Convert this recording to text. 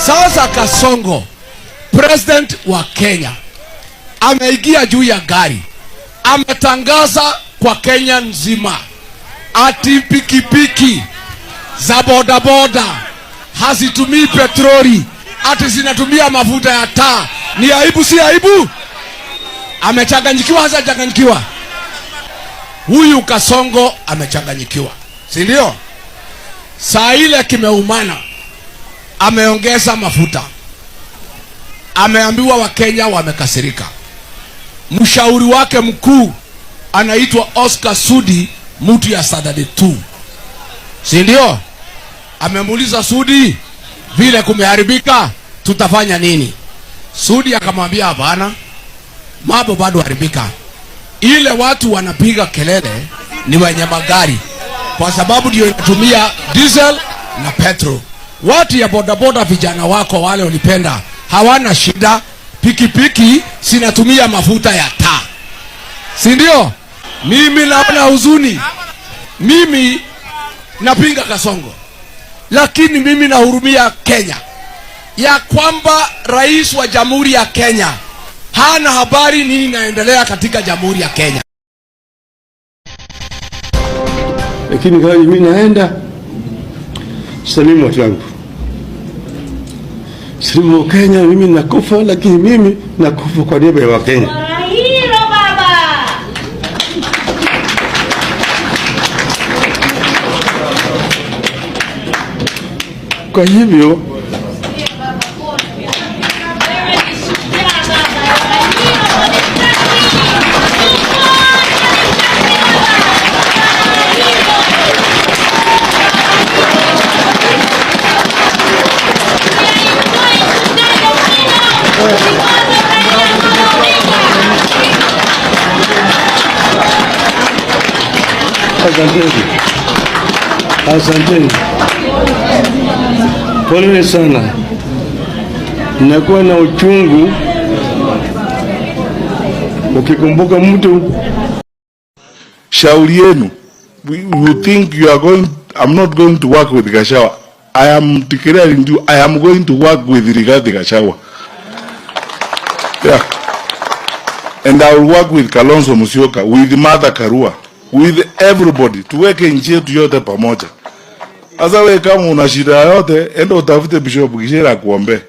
Sasa Kasongo, president wa Kenya, ameingia juu ya gari, ametangaza kwa Kenya nzima ati pikipiki za bodaboda hazitumii petroli, ati zinatumia mafuta ya taa. Ni aibu si aibu? Amechanganyikiwa, hajachanganyikiwa? Huyu Kasongo amechanganyikiwa, si ndio? Saa ile kimeumana, ameongeza mafuta, ameambiwa Wakenya wamekasirika. Mshauri wake mkuu anaitwa Oscar Sudi, mtu ya Saturday 2, si ndio? Amemuuliza Sudi, vile kumeharibika tutafanya nini? Sudi akamwambia hapana, mambo bado haribika. Ile watu wanapiga kelele ni wenye magari, kwa sababu ndio inatumia diesel na petrol. Watu ya bodaboda, vijana wako wale ulipenda, hawana shida. Pikipiki sinatumia mafuta ya taa, si ndio? Mimi naona huzuni, mimi napinga Kasongo, lakini mimi nahurumia Kenya, ya kwamba rais wa Jamhuri ya Kenya hana habari nini inaendelea katika Jamhuri ya Kenya. Lakini kama mimi naenda salimu watu wangu, salimu wa Kenya, mimi nakufa, lakini mimi nakufa kwa niaba ya Wakenya. Hilo baba. Kwa hivyo asanteni, pole sana. Nakuwa na uchungu ukikumbuka mtu. Shauri yenu, you think you are going, I'm not going to work with Gachagua. I am declaring you, I am going to work with Rigathi Gachagua. Yeah. And I will work with Kalonzo Musyoka, with Martha Karua, with everybody, tuweke nchi yetu yote pamoja. Asa we kama una shida yote, enda utafute Bishop Kishera kuombe.